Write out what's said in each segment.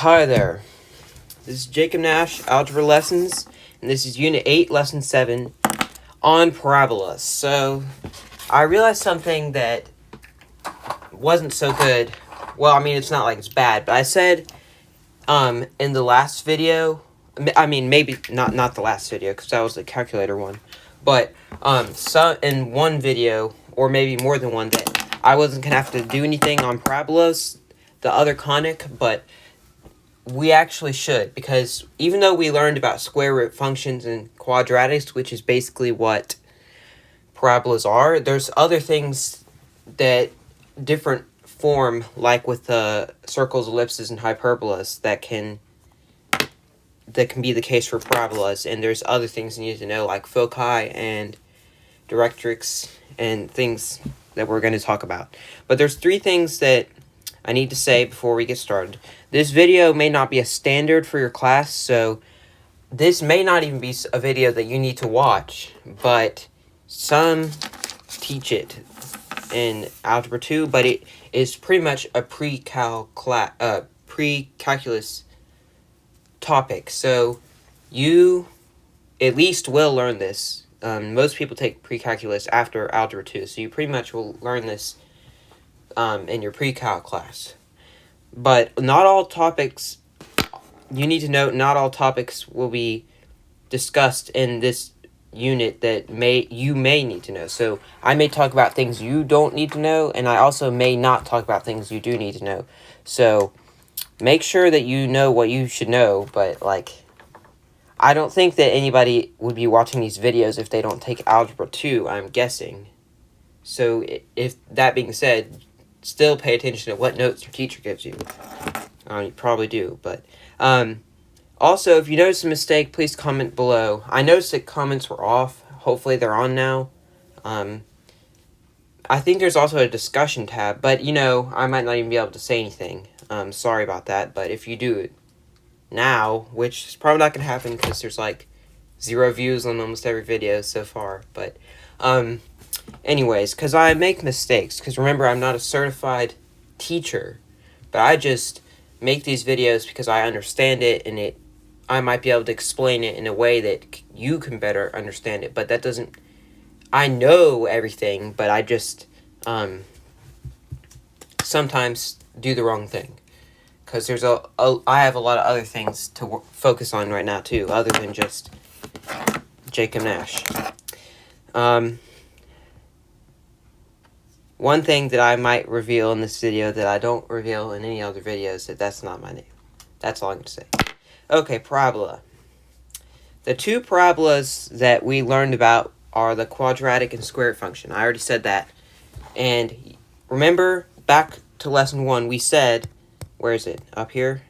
Hi there, this is Jacob Nash, Algebra Lessons, and this is Unit 8, Lesson 7, on Parabolas. So, I realized something that wasn't so good. Well, I mean, it's not like it's bad, but I said, in the last video, maybe not the last video, because that was the calculator one, but, in one video, or maybe more than one, that I wasn't going to have to do anything on Parabolas, the other conic, but we actually should, because even though we learned about square root functions and quadratics, which is basically what parabolas are, there's other things that different form, like with circles, ellipses, and hyperbolas, that can be the case for parabolas. And there's other things you need to know, like foci and directrix and things that we're going to talk about. But there's three things that I need to say before we get started. This video may not be a standard for your class, so this may not even be a video that you need to watch, but some teach it in Algebra 2, but it is pretty much a pre-calculus topic, so you at least will learn this. Most people take pre-calculus after Algebra 2, so you pretty much will learn this in your pre-cal class. But not all topics, you need to note, not all topics will be discussed in this unit that you may need to know. So I may talk about things you don't need to know, and I also may not talk about things you do need to know. So make sure that you know what you should know, but I don't think that anybody would be watching these videos if they don't take Algebra 2, I'm guessing. So if that being said, still pay attention to what notes your teacher gives you. You probably do, but also, if you notice a mistake, please comment below. I noticed that comments were off. Hopefully they're on now. I think there's also a discussion tab, but I might not even be able to say anything. Sorry about that, but if you do it now, which is probably not going to happen because there's 0 views on almost every video so far, but anyways, because I make mistakes, because remember, I'm not a certified teacher, but I just make these videos because I understand it, and I might be able to explain it in a way that you can better understand it, but that doesn't, I know everything, but I just, sometimes do the wrong thing, because I have a lot of other things to focus on right now, too, other than just Jacob Nash. One thing that I might reveal in this video that I don't reveal in any other videos, that's not my name. That's all I'm going to say. Okay, parabola. The two parabolas that we learned about are the quadratic and square root function. I already said that. And remember, back to lesson 1, we said, where is it? Up here?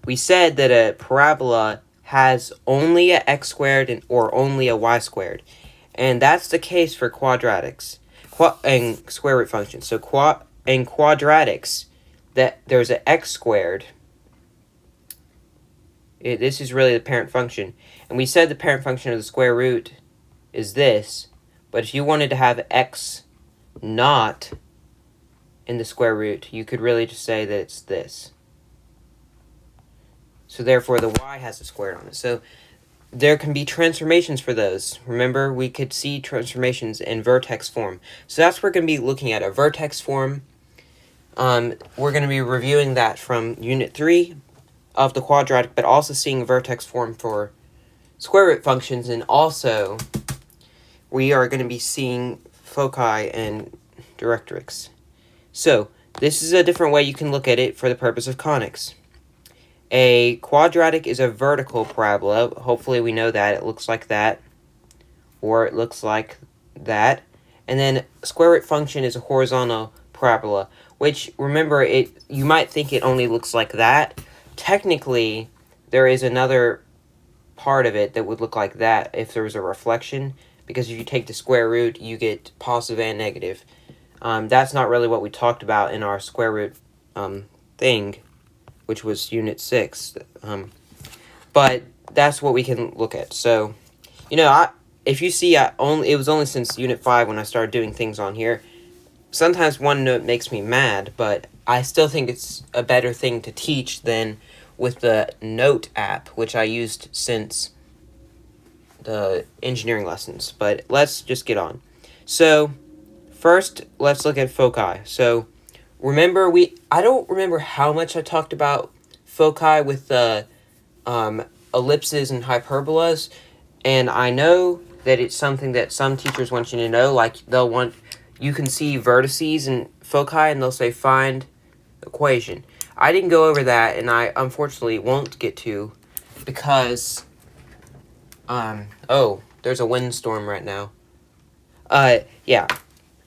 We said that a parabola has only a x squared or only a y squared. And that's the case for quadratics. And square root functions. So in quadratics, that there's an x squared. This is really the parent function. And we said the parent function of the square root is this. But if you wanted to have x not in the square root, you could really just say that it's this. So therefore, the y has a squared on it. So there can be transformations for those. Remember, we could see transformations in vertex form. So that's what we're going to be looking at, a vertex form. We're going to be reviewing that from Unit 3 of the quadratic, but also seeing vertex form for square root functions, and also we are going to be seeing foci and directrix. So this is a different way you can look at it for the purpose of conics. A quadratic is a vertical parabola. Hopefully we know that. It looks like that. Or it looks like that. And then square root function is a horizontal parabola. Which, remember, you might think it only looks like that. Technically, there is another part of it that would look like that if there was a reflection. Because if you take the square root, you get positive and negative. That's not really what we talked about in our square root thing, which was Unit 6, but that's what we can look at. So, if you see, it was only since Unit 5 when I started doing things on here. Sometimes one note makes me mad, but I still think it's a better thing to teach than with the Note app, which I used since the engineering lessons. But let's just get on. So first, let's look at foci. So remember, I don't remember how much I talked about foci with the ellipses and hyperbolas, and I know that it's something that some teachers want you to know. Like you can see vertices and foci, and they'll say find equation. I didn't go over that, and I unfortunately won't get to, because there's a windstorm right now. Yeah,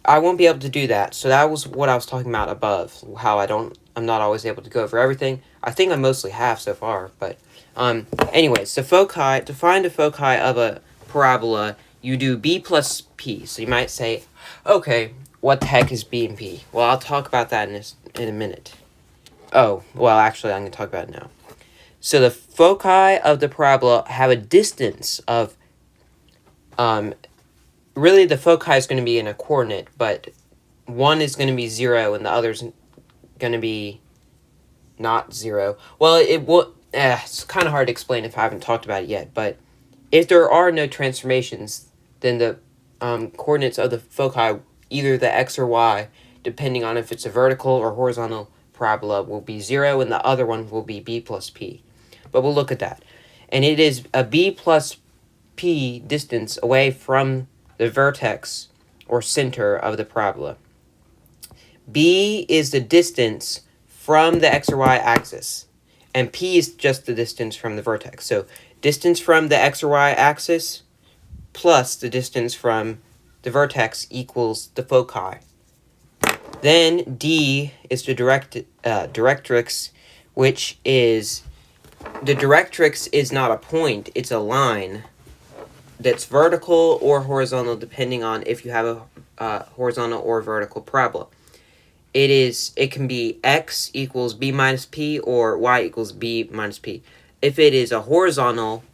I won't be able to do that. So that was what I was talking about above, how I'm not always able to go over everything. I think I mostly have so far, but anyways, the foci, to find the foci of a parabola, you do b plus p. So you might say, okay, what the heck is b and p? Well, I'll talk about that in a minute. Oh, well, actually, I'm going to talk about it now. So the foci of the parabola have a distance of, really the foci is going to be in a coordinate, but one is going to be 0 and the other's going to be not 0. Well, it's kind of hard to explain if I haven't talked about it yet, but if there are no transformations, then the coordinates of the foci, either the x or y, depending on if it's a vertical or horizontal parabola, will be 0, and the other one will be b plus p. But we'll look at that. And it is a b plus p distance away from the vertex or center of the parabola. B is the distance from the x or y axis, and p is just the distance from the vertex. So distance from the x or y axis plus the distance from the vertex equals the foci. Then D is the directrix, which is, the directrix is not a point, it's a line that's vertical or horizontal, depending on if you have a horizontal or vertical parabola. It can be x equals b minus p or y equals b minus p. If it is a horizontal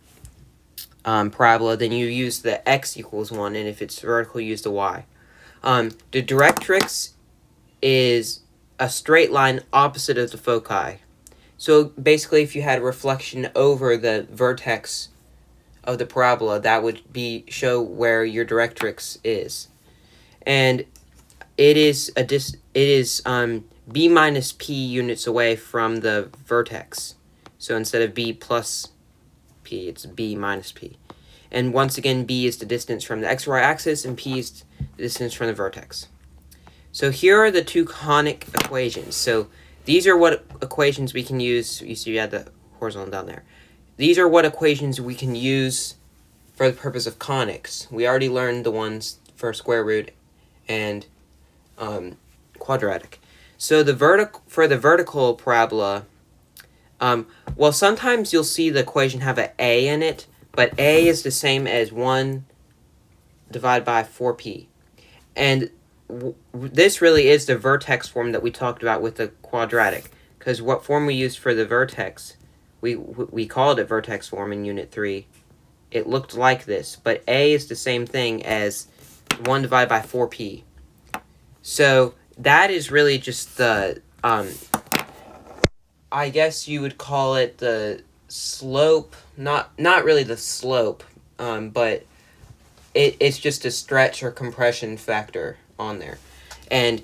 parabola, then you use the x equals 1, and if it's vertical, you use the y. The directrix is a straight line opposite of the foci. So basically, if you had a reflection over the vertex of the parabola, that would show where your directrix is. And it is b minus p units away from the vertex. So instead of b plus p, it's b minus p. And once again, b is the distance from the x or y axis, and p is the distance from the vertex. So here are the two conic equations. So these are what equations we can use. You see you had the horizontal down there. These are what equations we can use for the purpose of conics. We already learned the ones for square root and quadratic. So for the vertical parabola, well, sometimes you'll see the equation have an a in it, but a is the same as 1 divided by 4p. And this really is the vertex form that we talked about with the quadratic, because what form we used for the vertex, we called it vertex form in Unit 3. It looked like this, but a is the same thing as 1 divided by 4p. So that is really just the, I guess you would call it the slope, not really the slope, but it's just a stretch or compression factor on there. And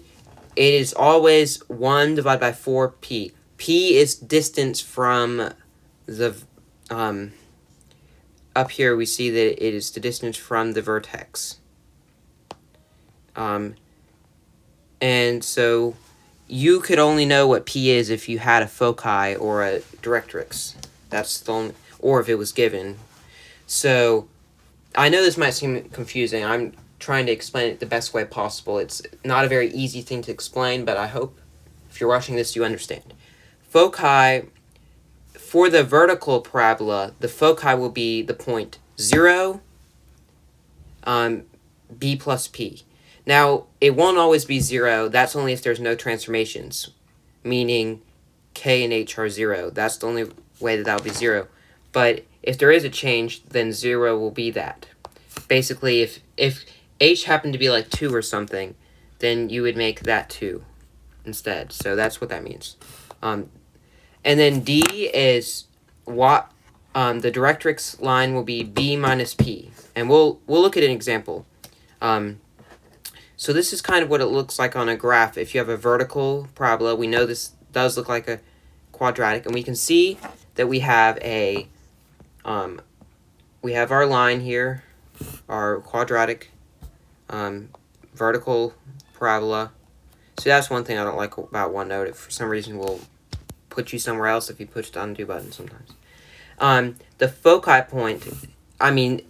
it is always 1 divided by 4p. P is distance from the, up here we see that it is the distance from the vertex. And so you could only know what p is if you had a foci or a directrix. That's the only, or if it was given. So I know this might seem confusing. I'm trying to explain it the best way possible. It's not a very easy thing to explain, but I hope if you're watching this, you understand. Foci, for the vertical parabola, the foci will be the point 0, b plus p. Now, it won't always be 0. That's only if there's no transformations, meaning k and h are 0. That's the only way that will be 0. But if there is a change, then 0 will be that. Basically, if h happened to be like 2 or something, then you would make that 2 instead. So that's what that means. And then D is what the directrix line will be B minus P. And we'll look at an example. So this is kind of what it looks like on a graph. If you have a vertical parabola, we know this does look like a quadratic, and we can see that we have our line here, our quadratic vertical parabola. So that's one thing I don't like about OneNote. It for some reason will put you somewhere else if you push the undo button sometimes. The foci point, in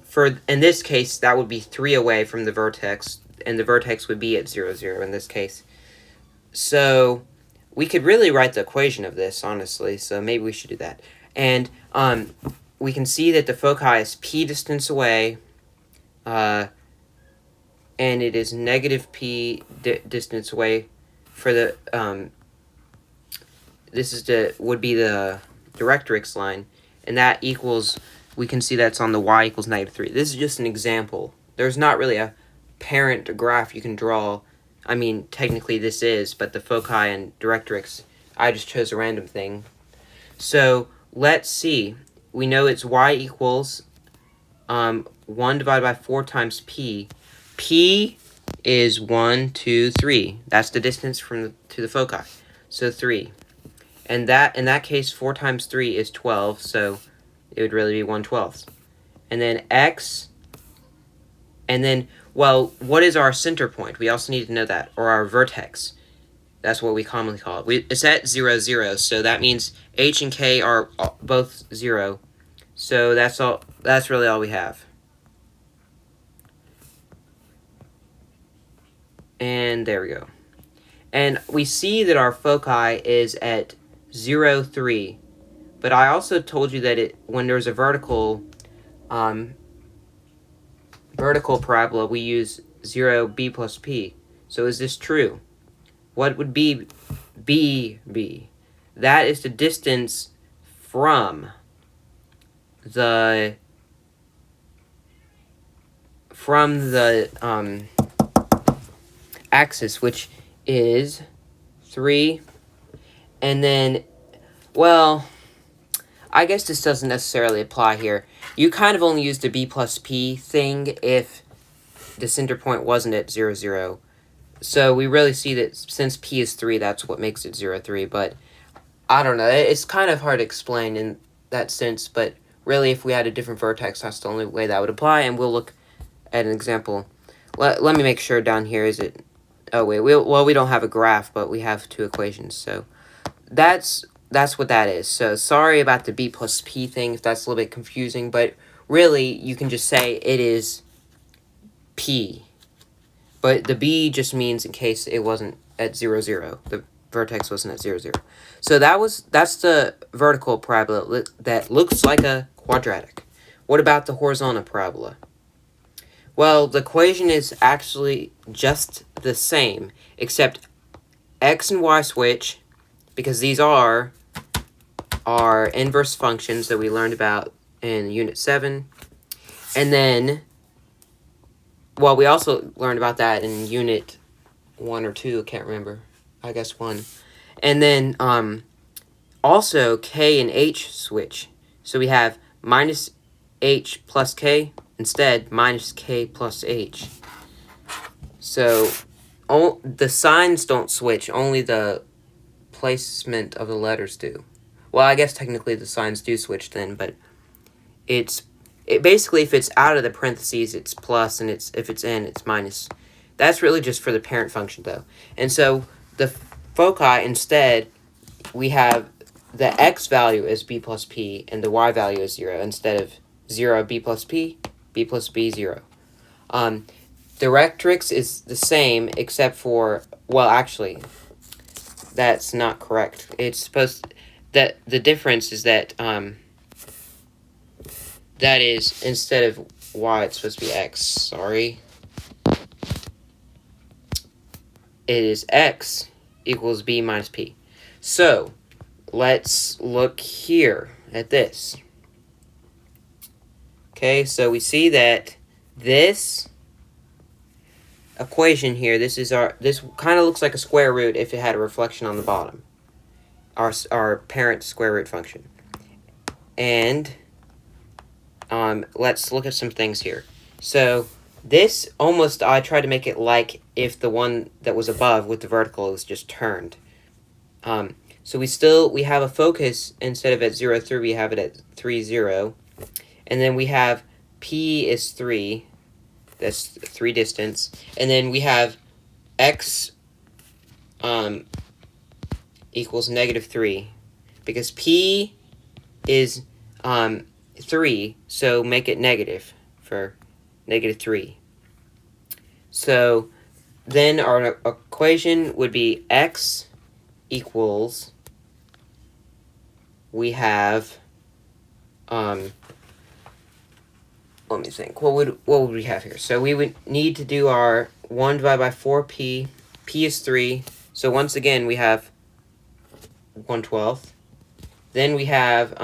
this case, that would be 3 away from the vertex, and the vertex would be at 0, 0 in this case. So we could really write the equation of this, honestly, so maybe we should do that. And we can see that the foci is p distance away, and it is negative p distance away for the, would be the directrix line, and that equals, we can see that's on the y equals negative 3. This is just an example. There's not really a parent graph you can draw. I mean, technically this is, but the foci and directrix, I just chose a random thing. So let's see. We know it's y equals 1 divided by 4 times p. P is 1, 2, 3. That's the distance to the foci. So 3. And that, in that case, 4 times 3 is 12, so it would really be 1/12. And then x, and then, well, what is our center point? We also need to know that, or our vertex. That's what we commonly call it. It's at 0, 0, so that means h and k are both 0. So that's all. That's really all we have. And there we go. And we see that our foci is at 0, 3. But I also told you that when there's a vertical parabola, we use 0 b plus p. So is this true? What would b be? That is the distance from the axis, which is 3, and then, well, I guess this doesn't necessarily apply here. You kind of only use the b plus p thing if the center point wasn't at 0, 0. So we really see that since p is 3, that's what makes it 0, 3. But I don't know. It's kind of hard to explain in that sense. But really, if we had a different vertex, that's the only way that would apply. And we'll look at an example. Let me make sure down here. Is it? Oh, wait. We don't have a graph, but we have 2 equations. So that's what that is. So sorry about the b plus p thing if that's a little bit confusing, but really you can just say it is p. But the b just means in case it wasn't at 0, 0. The vertex wasn't at 0, 0. So that's the vertical parabola that looks like a quadratic. What about the horizontal parabola? Well, the equation is actually just the same, except x and y switch, because these are our inverse functions that we learned about in Unit 7. And then, well, we also learned about that in Unit 1 or 2, I can't remember. I guess 1. And then, also, k and h switch. So we have minus h plus k, instead, minus k plus h. So, the signs don't switch, only the placement of the letters do. Well, I guess technically the signs do switch then, but it basically, if it's out of the parentheses, it's plus, and if it's in, it's minus. That's really just for the parent function, though. And so the foci, instead, we have the x value is b plus p, and the y value is 0, instead of 0 b plus p, b plus b 0. Directrix is the same, except for, well, actually, that's not correct. It's supposed that the difference is that that is, instead of y, it's supposed to be x. Sorry. It is x equals b minus p. So let's look here at this. Okay, so we see that this equation here, this kind of looks like a square root if it had a reflection on the bottom. our parent square root function. And let's look at some things here. So this almost, I tried to make it like if the one that was above with the vertical was just turned. So we have a focus, instead of at 0, 3, we have it at 3, 0. And then we have P is 3. That's 3 distance. And then we have X equals -3. Because P is 3, so make it negative for -3. So then our equation would be X equals, we have, let me think, what would we have here? So we would need to do our 1 divided by 4p, p is 3, so once again we have 1/12. Then we have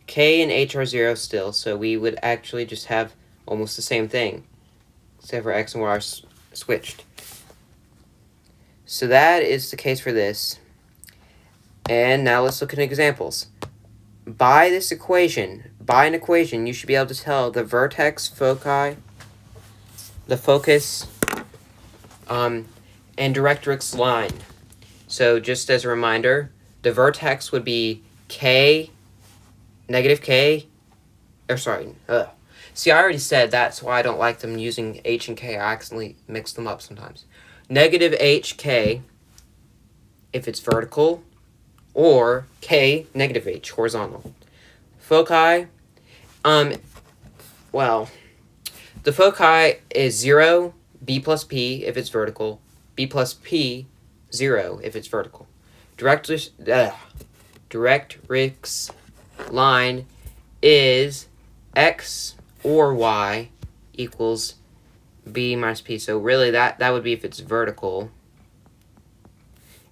k and h are 0 still, so we would actually just have almost the same thing, except for x and y are switched. So that is the case for this. And now let's look at examples. By an equation, you should be able to tell the vertex, foci, the focus, and directrix line. So just as a reminder, the vertex would be k, -k, or sorry, see, I already said that's why I don't like them using h and k. I accidentally mix them up sometimes. -hk if it's vertical, or k, -h, horizontal. Foci, well, the foci is 0, b plus p if it's vertical, b plus p, 0 if it's vertical. Directrix line is x or y equals b minus p. So really that would be if it's vertical.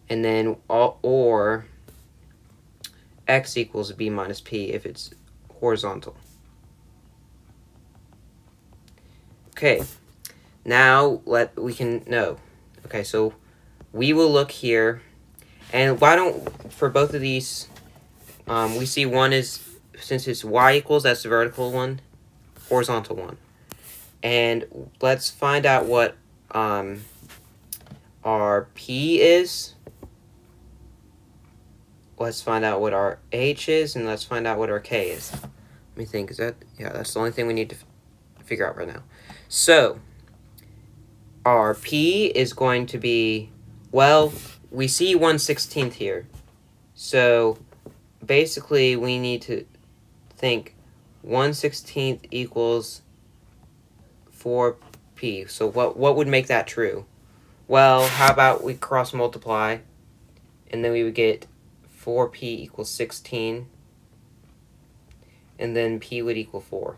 And then or x equals b minus p if it's horizontal. Okay, now we can know. Okay, so we will look here, and why don't, for both of these, we see one is, since it's y equals, that's the vertical one, horizontal one. And let's find out what our p is. Let's find out what our h is, and let's find out what our k is. Let me think, that's the only thing we need to figure out right now. So, our p is going to be, well, we see 1/16 here. So, basically, we need to think 1/16 equals 4p. So, what would make that true? Well, how about we cross multiply, and then we would get 4p equals 16, and then p would equal 4.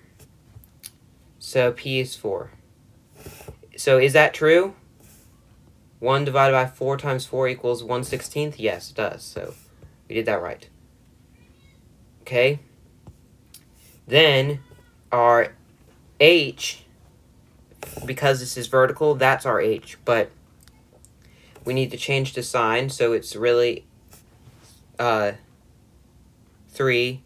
So p is 4. So is that true? 1 divided by 4 times 4 equals 1/16? Yes, it does. So we did that right. Okay. Then our h, because this is vertical, that's our h. But we need to change the sign, so it's really 3.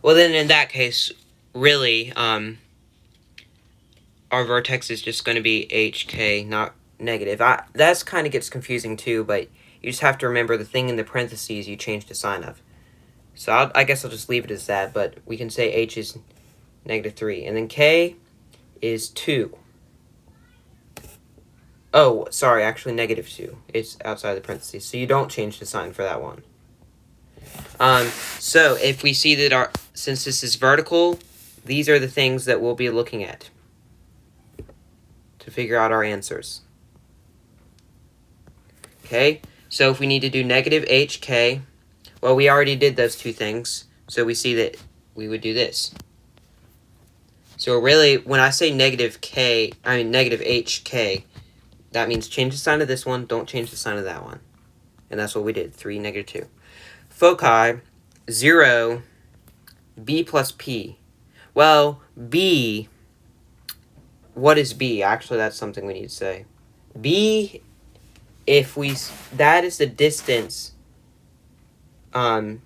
Well, then in that case, really, our vertex is just going to be hk, not negative. That's kind of gets confusing too, but you just have to remember the thing in the parentheses you change the sign of. So I guess I'll just leave it as that, but we can say h is -3. And then k is 2. Oh, sorry, actually -2. It's outside the parentheses, so you don't change the sign for that one. So if we see that since this is vertical, these are the things that we'll be looking at to figure out our answers. Okay, so if we need to do -hk, well, we already did those two things, so we see that we would do this. So really, when I say -hk, that means change the sign of this one, don't change the sign of that one. And that's what we did, 3, -2. Foci, 0, b plus p. Well, b, what is b? Actually, that's something we need to say. B, that is the distance that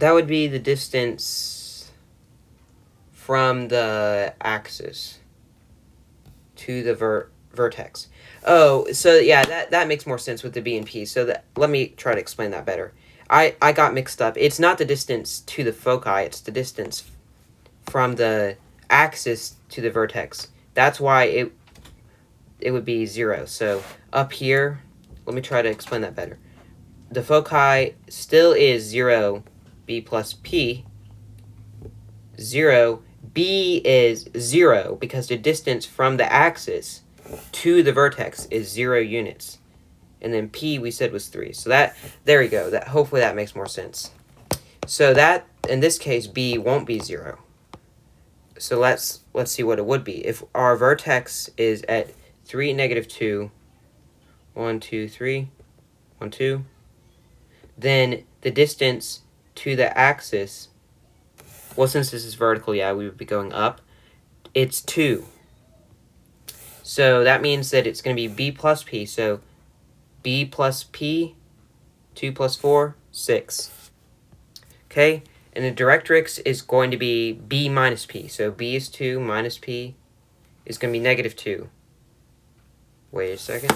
would be the distance from the axis to the vertex. Oh, so yeah, that makes more sense with the B and P. So let me try to explain that better. I got mixed up. It's not the distance to the foci, it's the distance from the axis to the vertex. That's why it would be 0. So up here, let me try to explain that better. The foci still is 0, B plus P. 0, B is 0 because the distance from the axis to the vertex is 0 units. And then P we said was 3. So there we go. Hopefully that makes more sense. So that, in this case, B won't be 0. So let's see what it would be. If our vertex is at 3, -2, 1, 2, 3, 1, 2, then the distance to the axis, well, since this is vertical, yeah, we would be going up. It's 2. So that means that it's going to be B plus P. So B plus P, 2 plus 4, 6. Okay? And the directrix is going to be B minus P. So B is 2 minus P is going to be -2. Wait a second.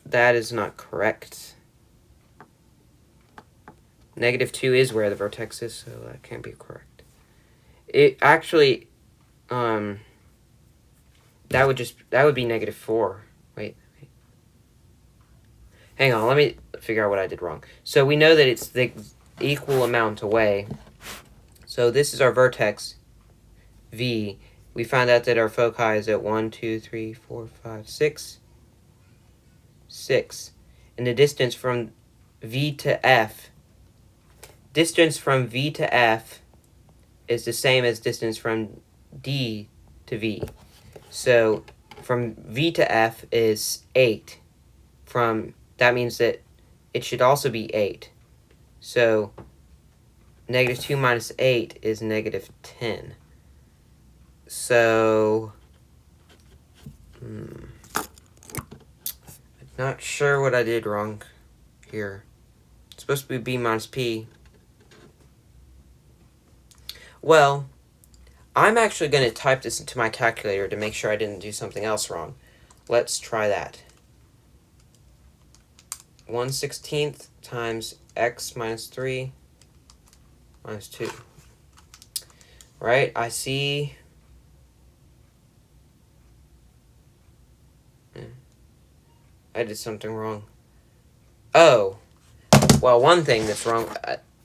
That is not correct. -2 is where the vertex is, so that can't be correct. It actually, that would be -4. Wait. Hang on, let me figure out what I did wrong. So we know that it's the equal amount away. So this is our vertex, V. We found out that our foci is at 1, 2, 3, 4, 5, 6. 6. And the distance from V to F, distance from V to F is the same as distance from D to V. So from V to F is 8. That means that it should also be 8. So -2 minus 8 is -10. So not sure what I did wrong here. It's supposed to be B minus P. Well, I'm actually going to type this into my calculator to make sure I didn't do something else wrong. Let's try that. 1/16 times x minus 3 minus 2. Right? I see. I did something wrong. Oh. Well, one thing that's wrong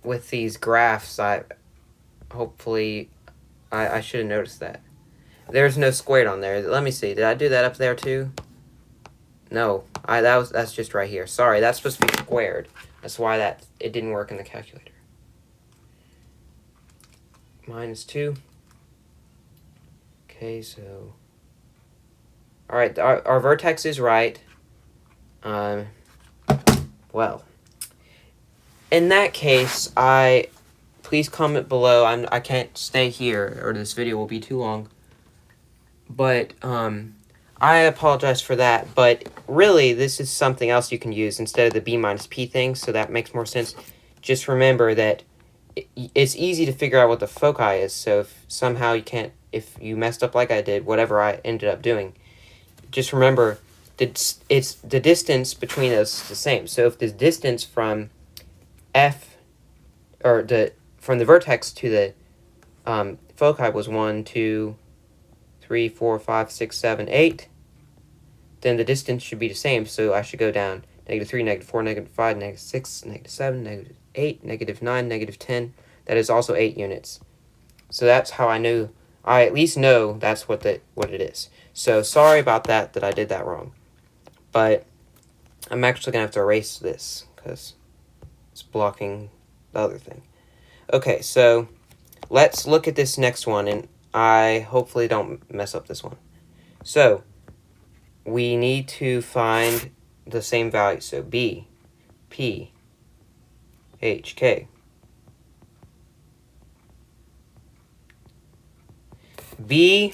with these graphs, I should have noticed that. There's no squared on there. Let me see. Did I do that up there too? No. That's just right here. Sorry, that's supposed to be squared. That's why it didn't work in the calculator. -2. Okay, so alright, our vertex is right. Well, in that case, please comment below. I can't stay here, or this video will be too long. But I apologize for that. But really, this is something else you can use instead of the B minus P thing. So that makes more sense. Just remember that it's easy to figure out what the foci is. So if somehow if you messed up like I did, whatever I ended up doing, just remember that it's the distance between those is the same. So if the distance from F, or from the vertex to the foci was 1, 2, 3, 4, 5, 6, 7, 8, then the distance should be the same. So I should go down -3, -4, -5, -6, -7, -8, -9, -10. That is also 8 units. So that's how I at least know that's what it is. So sorry about that I did that wrong. But I'm actually going to have to erase this because it's blocking the other thing. Okay, so let's look at this next one, and I hopefully don't mess up this one. So we need to find the same value. So B, P, H, K. B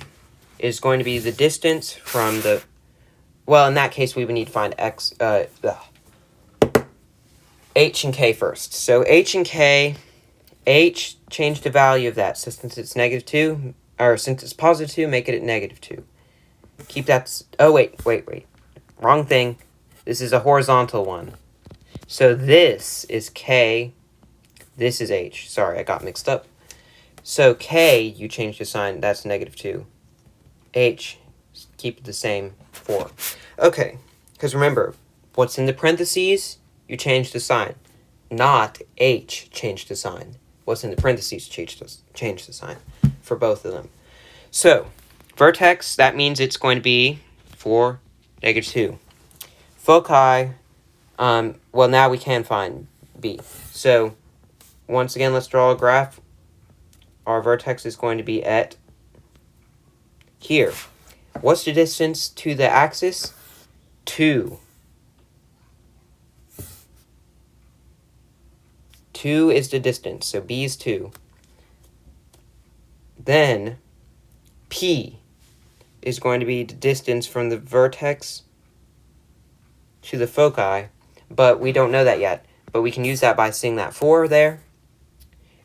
is going to be the distance from the, well, in that case, we would need to find h and k first. So h and k, h, change the value of that. So since it's -2, or since it's +2, make it at -2. Keep that, oh, wait. Wrong thing. This is a horizontal one. So this is k, this is h. Sorry, I got mixed up. So k, you change the sign, that's -2. H, keep it the same, 4. Okay, because remember, what's in the parentheses, you change the sign. Not h, change the sign. What's in the parentheses, change the sign for both of them. So, vertex, that means it's going to be 4, -2. Foci, well, now we can find b. So, once again, let's draw a graph. Our vertex is going to be at here. What's the distance to the axis? 2. 2 is the distance, so b is 2. Then, p is going to be the distance from the vertex to the foci, but we don't know that yet. But we can use that by seeing that 4 there.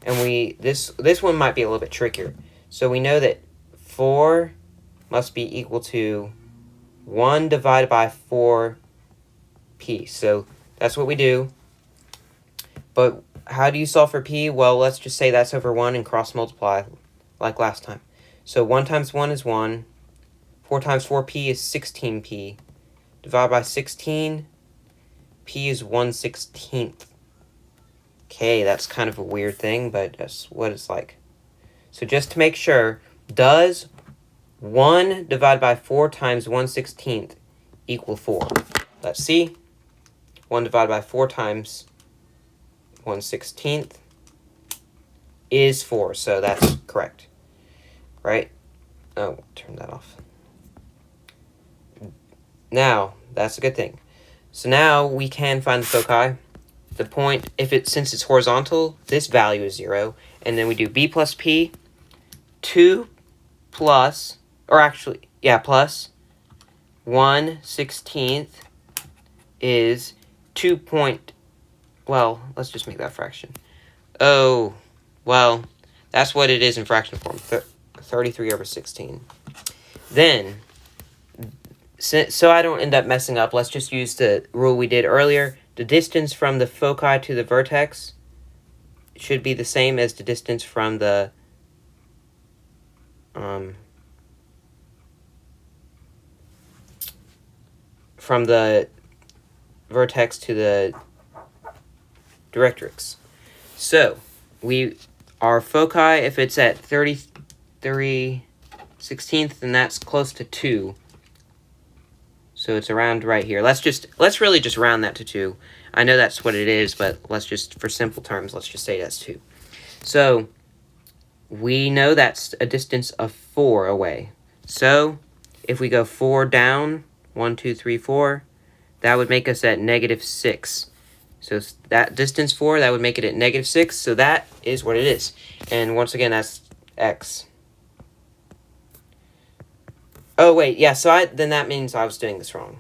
And this one might be a little bit trickier. So we know that 4 must be equal to 1 divided by 4p. So that's what we do. But how do you solve for p? Well, let's just say that's over 1 and cross multiply like last time. So 1 times 1 is 1. 4 times 4p is 16p. Divide by 16, p is 1/16. Okay, that's kind of a weird thing, but that's what it's like. So just to make sure, does 1 divided by 4 times 1/16 equal 4? Let's see. 1 divided by 4 times 1/16 is 4, so that's correct. Right? Oh, turn that off. Now, that's a good thing. So now we can find the foci. The point, since it's horizontal, this value is 0. And then we do b plus p, 2 plus, or actually, yeah, plus 1/16 is 2 point, well, let's just make that fraction. Oh, well, that's what it is in fraction form, 33/16. Then, so I don't end up messing up, let's just use the rule we did earlier. The distance from the foci to the vertex should be the same as the distance from the vertex to the directrix. So, our foci, if it's at 33/16, then that's close to 2. So it's around right here. Let's really just round that to 2. I know that's what it is, but let's just, for simple terms, let's just say that's 2. So we know that's a distance of 4 away. So if we go 4 down, 1, 2, 3, 4, that would make us at -6. So that distance 4, that would make it at -6. So that is what it is. And once again, that's x. Oh, wait, yeah, so then that means I was doing this wrong.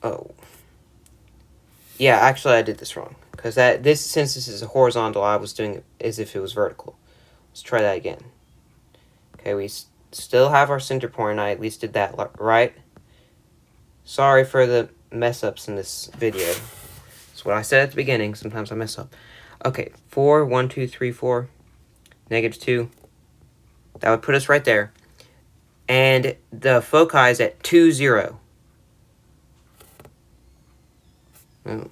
Oh. Yeah, actually I did this wrong. Because since this is a horizontal, I was doing it as if it was vertical. Let's try that again. Okay, we still have our center point. I at least did that right. Sorry for the mess-ups in this video. That's what I said at the beginning. Sometimes I mess up. Okay, 4, 1, 2, 3, 4, -2. That would put us right there. And the foci is at 2, 0. Oh.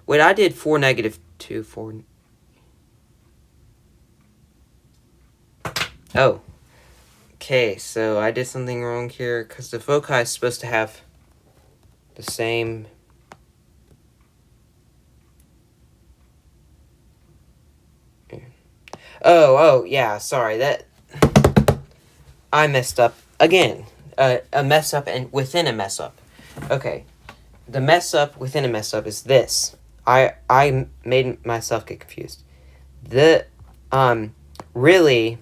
Wait, I did 4, -2, 4. Oh. Okay, so I did something wrong here, because the foci is supposed to have the same... Oh, yeah, sorry, I messed up again. A mess up and within a mess up. Okay, the mess up within a mess up is this. I made myself get confused. Really,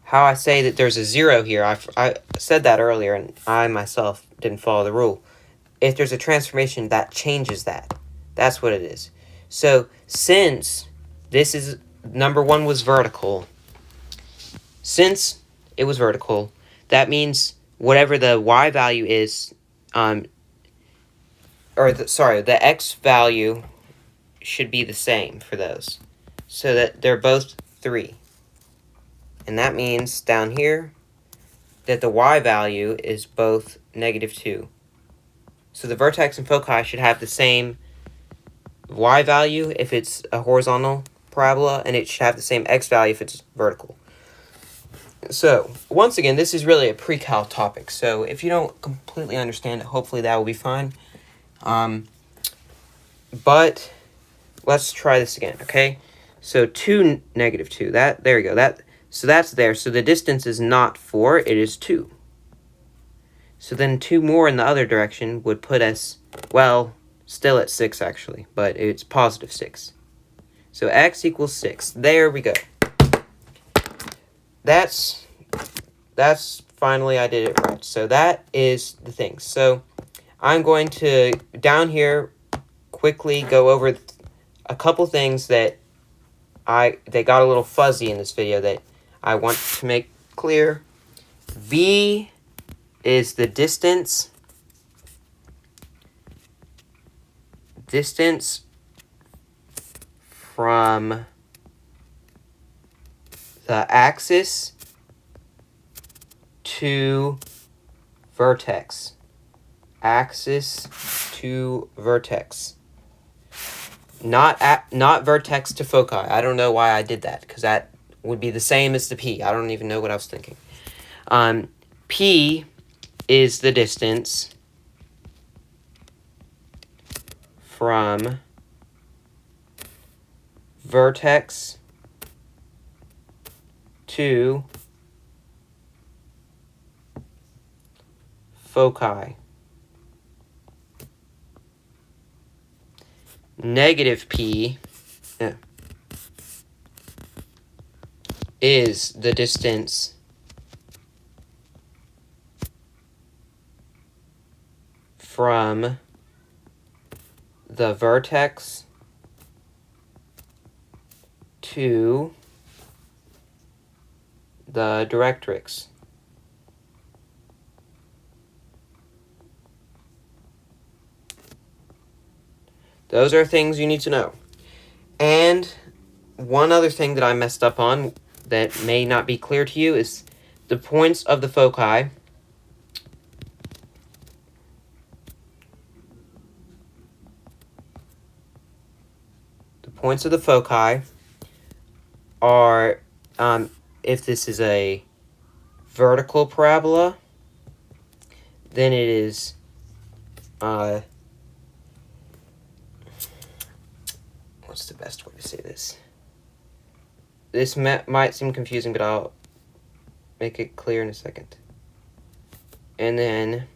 how I say that there's a 0 here, I said that earlier, and I myself didn't follow the rule. If there's a transformation, that changes that. That's what it is. So, since this is, number 1 was vertical, since it was vertical, that means whatever the y value is, the x value should be the same for those. So that they're both 3. And that means down here that the y value is both -2. So the vertex and foci should have the same y value if it's a horizontal parabola, and it should have the same x value if it's vertical. So, once again, this is really a pre-calc topic, so if you don't completely understand it, hopefully that will be fine. But let's try this again, okay? So 2, -2, there you go. So that's there. So the distance is not 4, it is 2. So then 2 more in the other direction would put us, well, still at 6 actually, but it's +6. So x equals 6. There we go. That's finally I did it right. So that is the thing. So I'm going to, down here, quickly go over a couple things that they got a little fuzzy in this video that I want to make clear. V is the distance from the axis to vertex. Axis to vertex. Not vertex to foci. I don't know why I did that, because that would be the same as the P. I don't even know what I was thinking. P is the distance from vertex to foci. -P is the distance from the vertex to the directrix. Those are things you need to know. And one other thing that I messed up on that may not be clear to you is the points of the foci. The points of the foci are, if this is a vertical parabola, then it is, what's the best way to say this? This might seem confusing, but I'll make it clear in a second. And then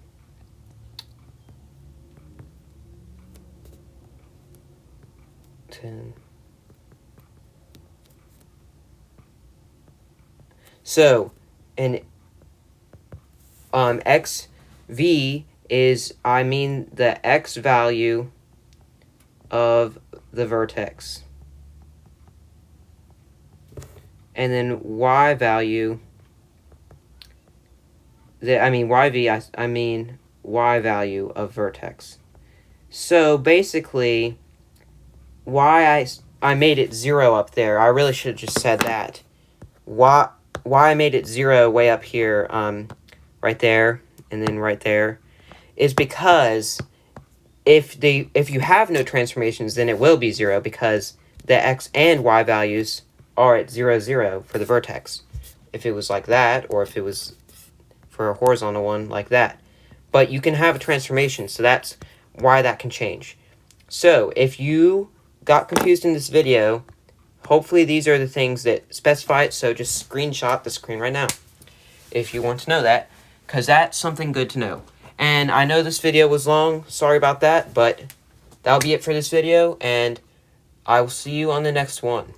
so, an xv is, I mean, the x value of the vertex. And then y value, I mean y value of vertex. So basically, why I made it 0 up there, I really should have just said that. Why I made it 0 way up here, right there, and then right there, is because if you have no transformations, then it will be 0, because the x and y values are at 0, 0 for the vertex. If it was like that, or if it was for a horizontal one like that. But you can have a transformation, so that's why that can change. So if you got confused in this video, hopefully these are the things that specify it, so just screenshot the screen right now if you want to know that, because that's something good to know. And I know this video was long, sorry about that, but that'll be it for this video, and I will see you on the next one.